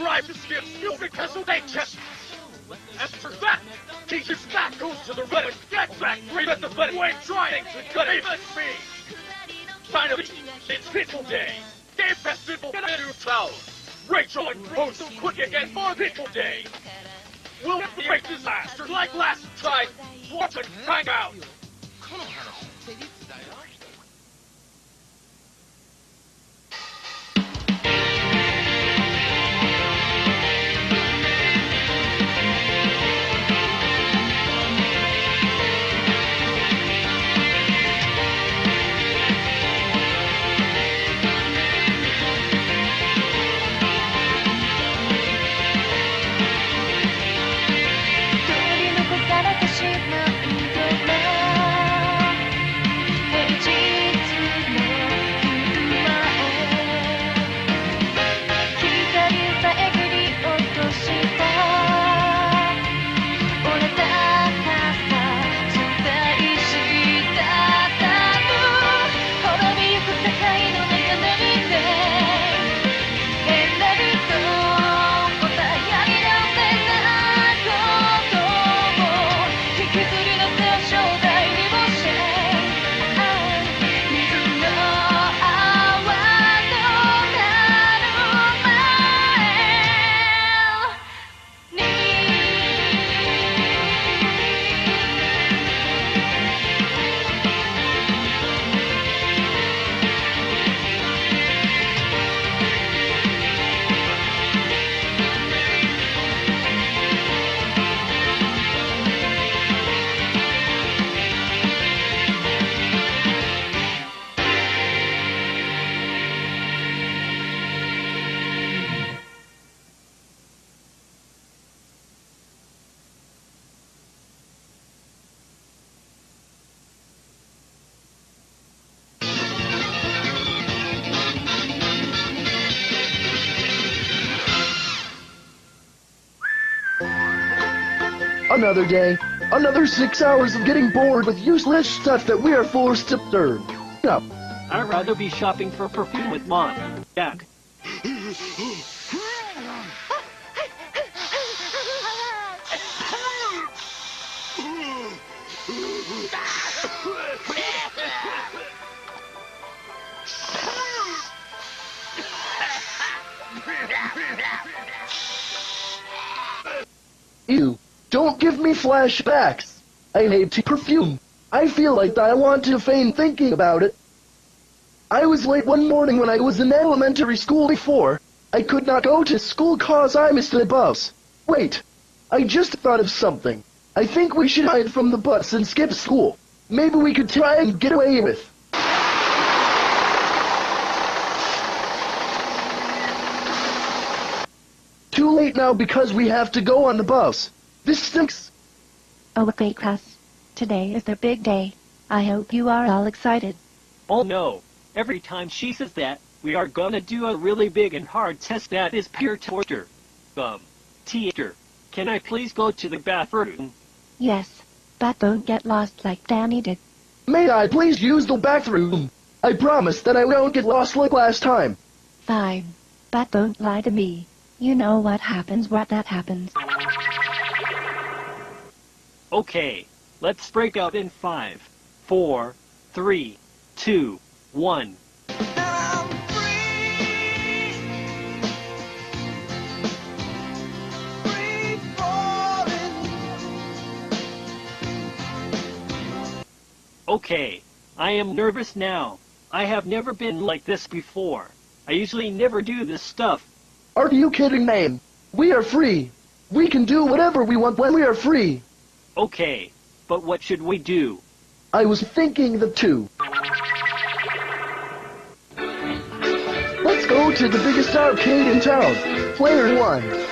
try to skip skill because of they just. After that, Keiji's back goes to the red and get back right at the bed way trying to cut even me. Finally, it's Pickle Day. Game Festival in a new town. Rachel and Rose quick again for Pickle Day. Will it be a disaster like last time? Watch and find out. Another day, another 6 hours of getting bored with useless stuff that we are forced to learn. Up. I'd rather be shopping for perfume with Mom. Dad. Ew. Don't give me flashbacks. I hate perfume. I feel like I want to faint thinking about it. I was late one morning when I was in elementary school before. I could not go to school cause I missed the bus. Wait. I just thought of something. I think we should hide from the bus and skip school. Maybe we could try and get away with. Too late now because we have to go on the bus. This stinks. Oh, okay, class. Today is their big day. I hope you are all excited. Oh no. Every time she says that, we are gonna do a really big and hard test that is pure torture. Teacher, can I please go to the bathroom? Yes, but don't get lost like Danny did. May I please use the bathroom? I promise that I won't get lost like last time. Fine, but don't lie to me. You know what happens when that happens. Okay, let's break out in 5, 4, 3, 2, 1. Okay, I am nervous now. I have never been like this before. I usually never do this stuff. Are you kidding, man? We are free. We can do whatever we want when we are free. Okay, but what should we do? I was thinking the two. Let's go to the biggest arcade in town. Player 1.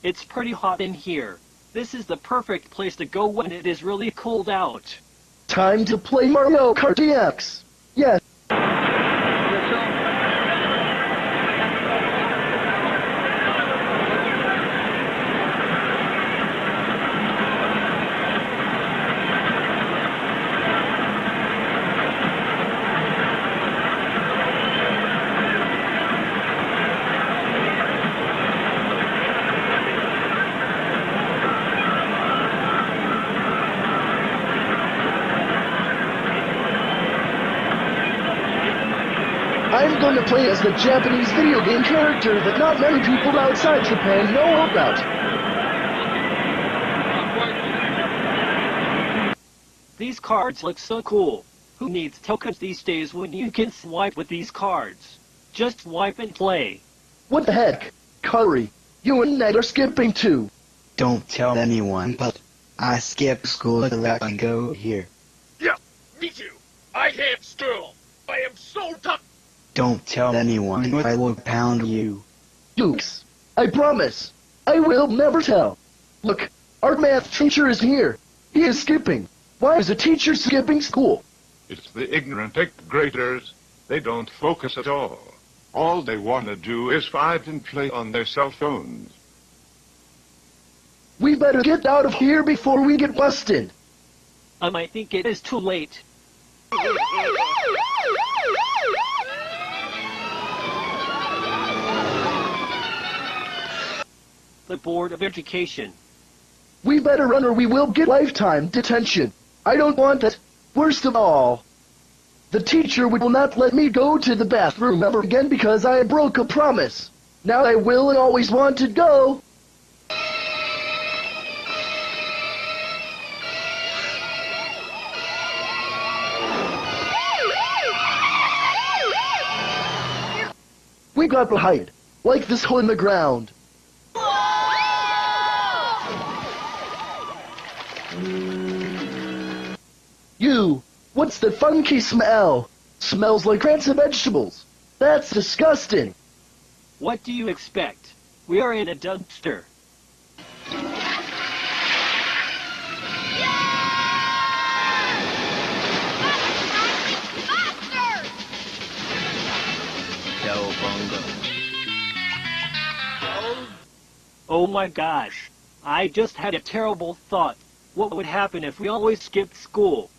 It's pretty hot in here. This is the perfect place to go when it is really cold out. Time to play Mario Kart DX. Yes. I'm gonna play as the Japanese video game character that not many people outside Japan know about. These cards look so cool. Who needs tokens these days when you can swipe with these cards? Just swipe and play. What the heck? Curry, you and Ned are skipping too. Don't tell anyone, but I skip school so I can go here. Yeah, me too. I hate school. I am so tough. Don't tell anyone or I will pound you. Dukes, I promise. I will never tell. Look, our math teacher is here. He is skipping. Why is a teacher skipping school? It's the ignorant eighth graders. They don't focus at all. All they want to do is fight and play on their cell phones. We better get out of here before we get busted. I think it is too late. The Board of Education. We better run or we will get lifetime detention. I don't want that. Worst of all, the teacher will not let me go to the bathroom ever again because I broke a promise. Now I will and always want to go. We got to hide, like this hole in the ground. You, what's the funky smell? Smells like rancid vegetables. That's disgusting. What do you expect? We are in a dumpster. Oh my gosh. I just had a terrible thought. What would happen if we always skipped school?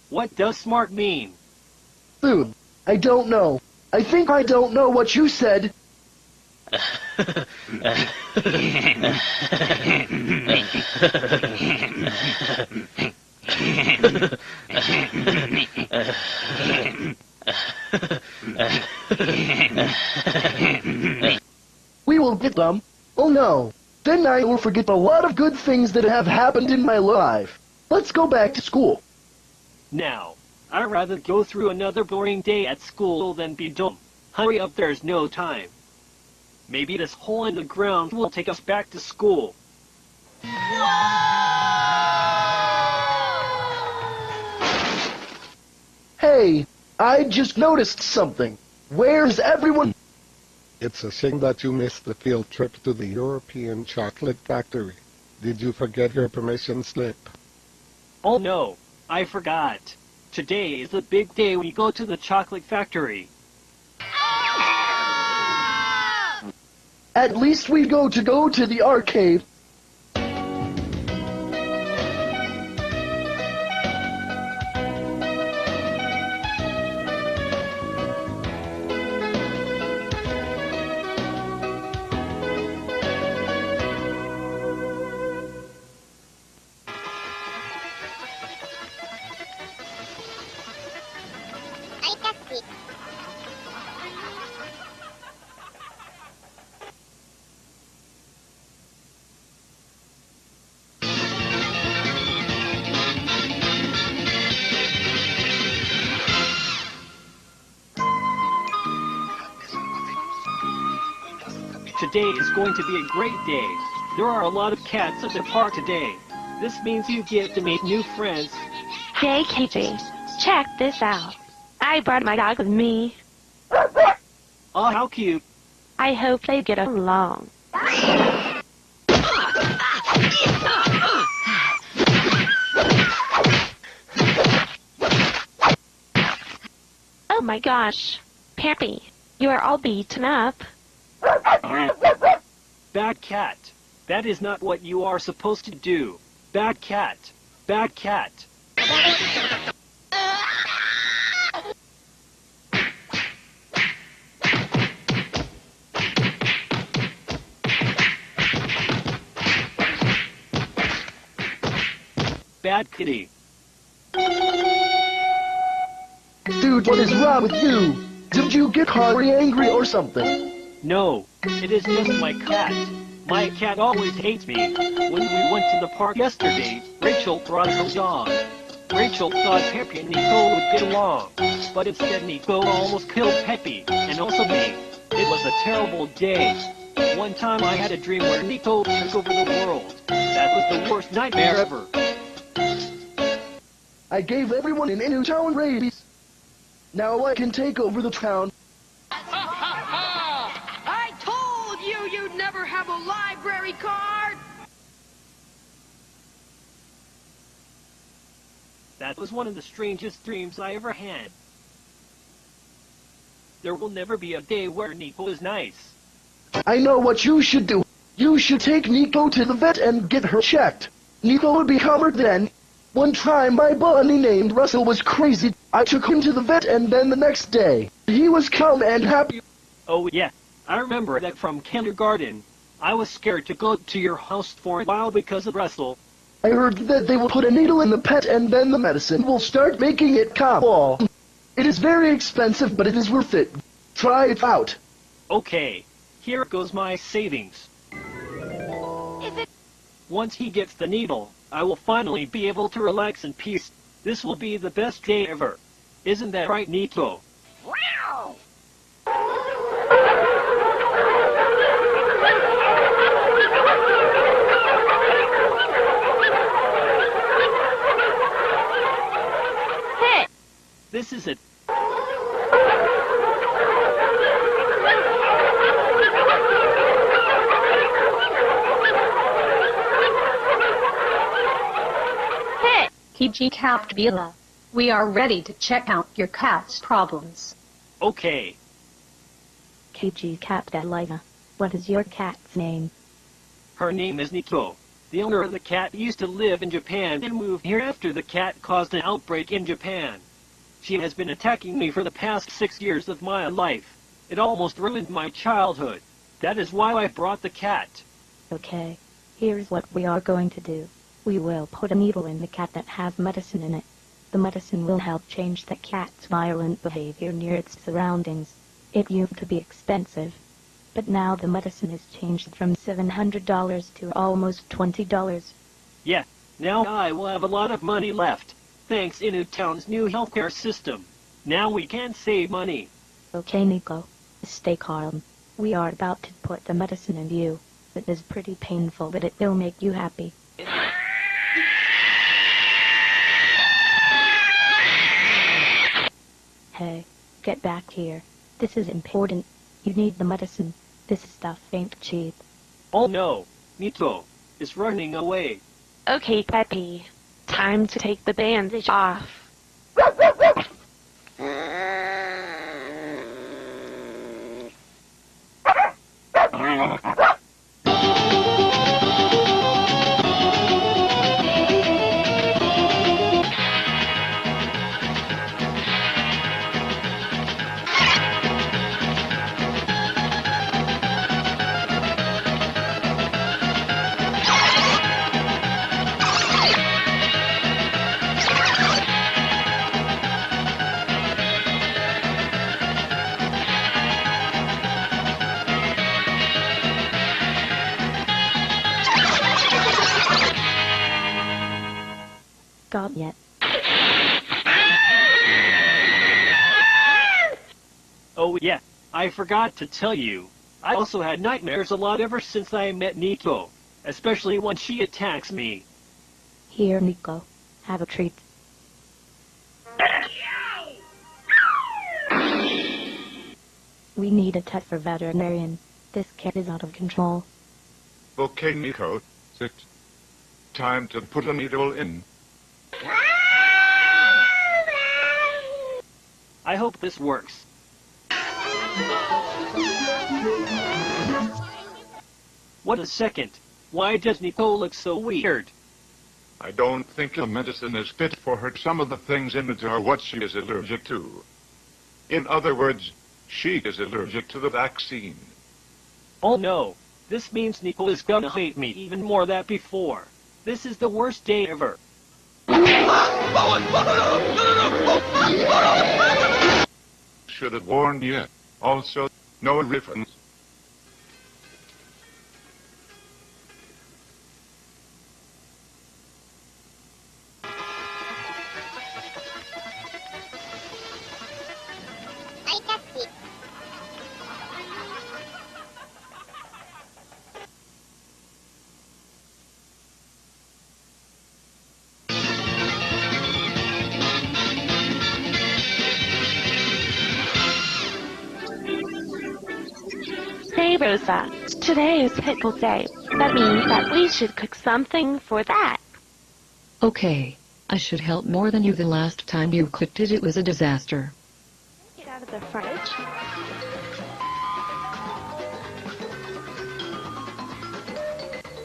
What does smart mean? Dude, I don't know. I think I don't know what you said. We will get them. Oh no. Then I will forget a lot of good things that have happened in my life. Let's go back to school. Now, I'd rather go through another boring day at school than be dumb. Hurry up, there's no time. Maybe this hole in the ground will take us back to school. Hey, I just noticed something. Where's everyone? It's a shame that you missed the field trip to the European chocolate factory. Did you forget your permission slip? Oh no, I forgot. Today is the big day we go to the chocolate factory. At least we go to the arcade. Today is going to be a great day. There are a lot of cats at the park today. This means you get to meet new friends. Hey, Keiji. Check this out. I brought my dog with me. Oh, how cute. I hope they get along. Oh my gosh. Pappy, you are all beaten up. Bad cat. That is not what you are supposed to do. Bad cat. Bad cat. bad kitty. Dude, what is wrong with you? Did you get Harry angry or something? No, it is just my cat. My cat always hates me. When we went to the park yesterday, Rachel brought her dog. Rachel thought Peppy and Nico would get along, but instead Nico almost killed Peppy, and also me. It was a terrible day. One time I had a dream where Nico took over the world. That was the worst nightmare ever. I gave everyone in Newtown rabies. Now I can take over the town. I told you you'd never have a library card! That was one of the strangest dreams I ever had. There will never be a day where Nico is nice. I know what you should do. You should take Nico to the vet and get her checked. Nico would be covered then. One time my bunny named Russell was crazy. I took him to the vet and then the next day, he was calm and happy. Oh yeah, I remember that from kindergarten. I was scared to go to your house for a while because of Russell. I heard that they will put a needle in the pet and then the medicine will start making it cop. It is very expensive, but it is worth it. Try it out. Okay, here goes my savings. Once he gets the needle, I will finally be able to relax in peace. This will be the best day ever. Isn't that right, Nico? Wow! Hey! This is it. Keiji Captbila. We are ready to check out your cat's problems. Okay. Keiji Captbila. What is your cat's name? Her name is Nico. The owner of the cat used to live in Japan and moved here after the cat caused an outbreak in Japan. She has been attacking me for the past 6 years of my life. It almost ruined my childhood. That is why I brought the cat. Okay. Here's what we are going to do. We will put a needle in the cat that has medicine in it. The medicine will help change the cat's violent behavior near its surroundings. It used to be expensive, but now the medicine is changed from $700 to almost $20. Yeah, now I will have a lot of money left, thanks to Newtown's new healthcare system. Now we can save money. Okay, Nico. Stay calm. We are about to put the medicine in you. It is pretty painful, but it will make you happy. Hey, get back here. This is important. You need the medicine. This stuff ain't cheap. Oh no, Nico is running away. Okay, Peppy. Time to take the bandage off. Got yet. Oh yeah, I forgot to tell you. I also had nightmares a lot ever since I met Nico, especially when she attacks me. Here, Nico. Have a treat. We need a test for veterinarian. This cat is out of control. Okay, Nico. It's time to put a needle in. I hope this works. What a second. Why does Nico look so weird? I don't think the medicine is fit for her. Some of the things in it are what she is allergic to. In other words, she is allergic to the vaccine. Oh no. This means Nico is gonna hate me even more than before. This is the worst day ever. Should have warned you. Also, no refunds. Hey Rosa, today is Pickle Day. That means that we should cook something for that. Okay. I should help more than you. The last time you cooked it was a disaster. Get out of the fridge.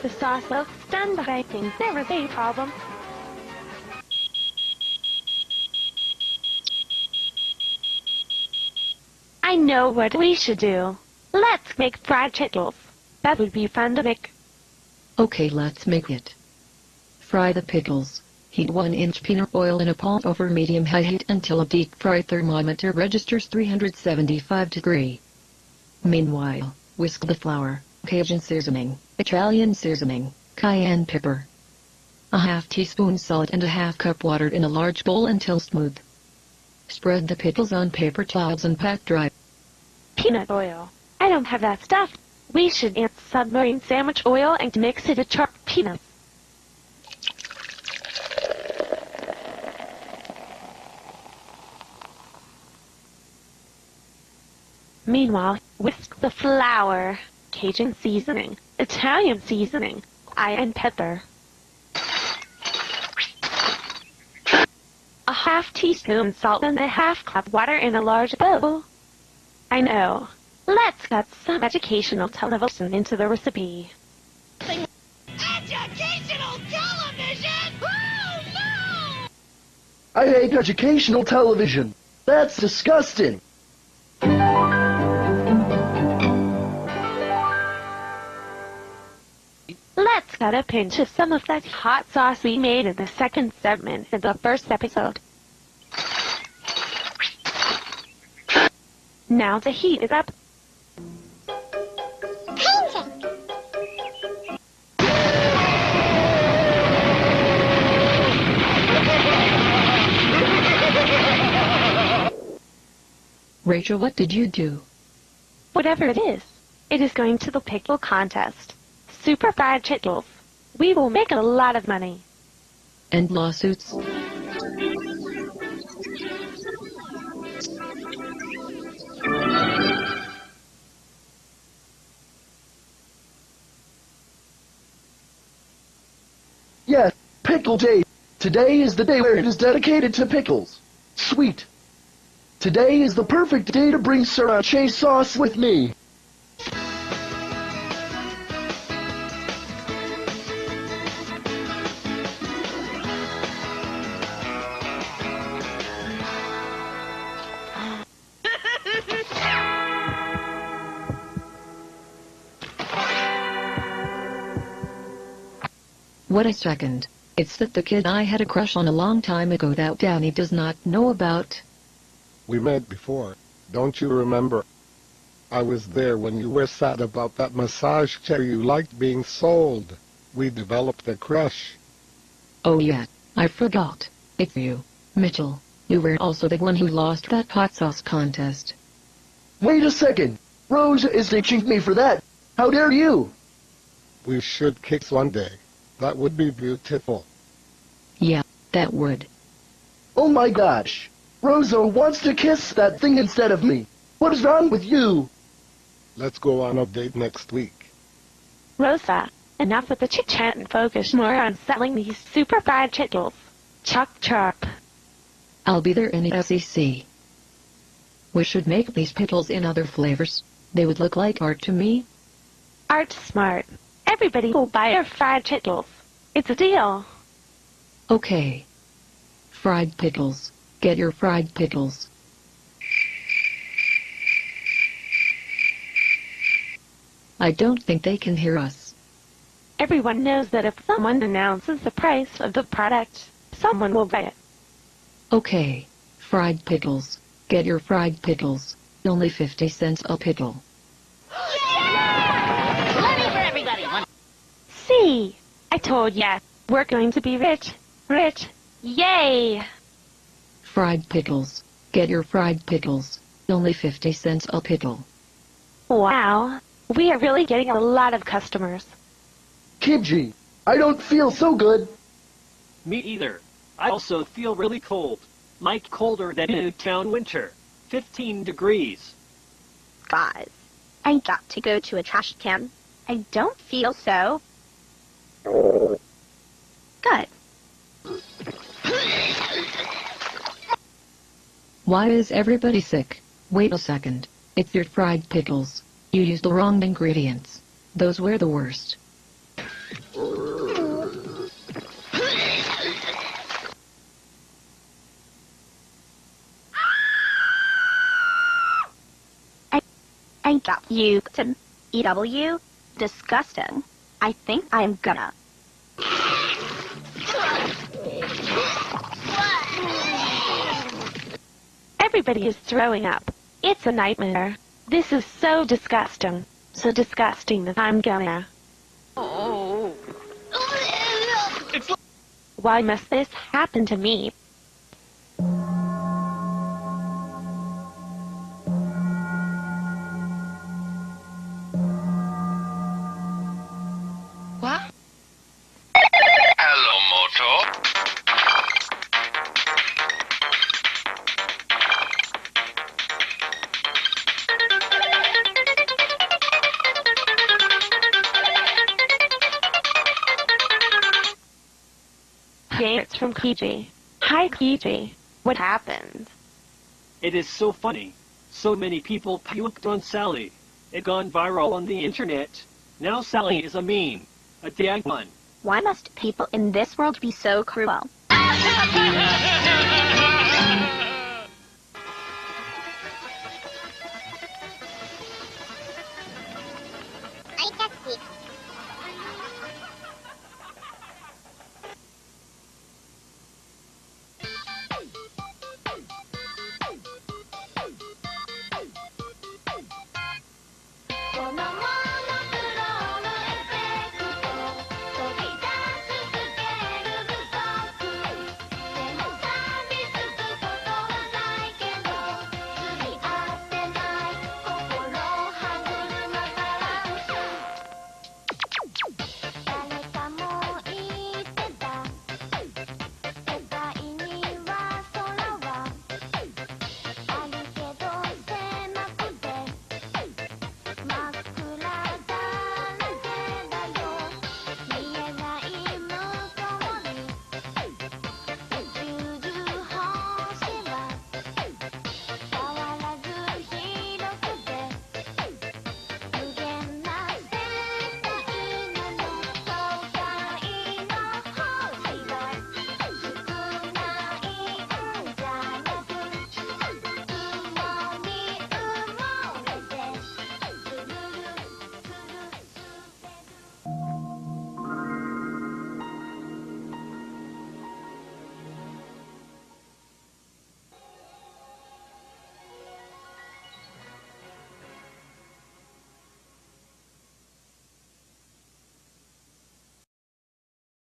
The sauce looks done, but I think there was a problem. I know what we should do. Let's make fried pickles. That would be fun to make. Okay, let's make it. Fry the pickles. Heat 1-inch peanut oil in a pan over medium-high heat until a deep fry thermometer registers 375 degrees. Meanwhile, whisk the flour, Cajun seasoning, Italian seasoning, cayenne pepper, a half teaspoon salt and a half cup water in a large bowl until smooth. Spread the pickles on paper towels and pack dry. Peanut oil. I don't have that stuff. We should add submarine sandwich oil and mix it with chopped peanuts. Meanwhile, whisk the flour, Cajun seasoning, Italian seasoning, cayenne pepper, a half teaspoon salt and a half cup water in a large bowl. I know. Let's get some educational television into the recipe. Educational television? Oh, no! I hate educational television. That's disgusting. Let's get a pinch of some of that hot sauce we made in the second segment in the first episode. Now the heat is up. Rachel, what did you do? Whatever it is going to the pickle contest. Super fried pickles. We will make a lot of money. And lawsuits? Yes, Pickle Day. Today is the day where it is dedicated to pickles. Sweet. Today is the perfect day to bring sriracha sauce with me. What a second. It's that the kid I had a crush on a long time ago that Danny does not know about. We met before, don't you remember? I was there when you were sad about that massage chair you liked being sold. We developed a crush. Oh yeah, I forgot. It's you, Mitchell. You were also the one who lost that hot sauce contest. Wait a second. Rose is ditching me for that. How dare you? We should kiss one day. That would be beautiful. Yeah, that would. Oh my gosh. Rosa wants to kiss that thing instead of me. What is wrong with you? Let's go on a date next week. Rosa, enough with the chit-chat and focus more on selling these super fried pickles. Chop chop. I'll be there in the SEC. We should make these pickles in other flavors. They would look like art to me. Art smart. Everybody will buy our fried pickles. It's a deal. Okay. Fried pickles. Get your fried pickles. I don't think they can hear us. Everyone knows that if someone announces the price of the product, Someone will buy it. Okay. Fried pickles. Get your fried pickles. Only 50 cents a pickle. Money for everybody. See, I told ya, we're going to be rich. Rich. Yay! Fried pickles. Get your fried pickles. Only 50 cents a pickle. Wow, we are really getting a lot of customers. Keiji, I don't feel so good. Me either. I also feel really cold. Like colder than Newtown winter. 15 degrees. Guys, I got to go to a trash can. I don't feel so good. Why is everybody sick? Wait a second. It's your fried pickles. You used the wrong ingredients. Those were the worst. I got you to EW. Disgusting. I think I'm gonna. Everybody is throwing up. It's a nightmare. This is so disgusting. So disgusting that I'm gonna. Oh. Why must this happen to me? What? Hello, Moto. Hey, it's from Keiji. Hi, Keiji. What happened? It is so funny. So many people puked on Sally. It gone viral on the internet. Now Sally is a meme. A dag one. Why must people in this world be so cruel?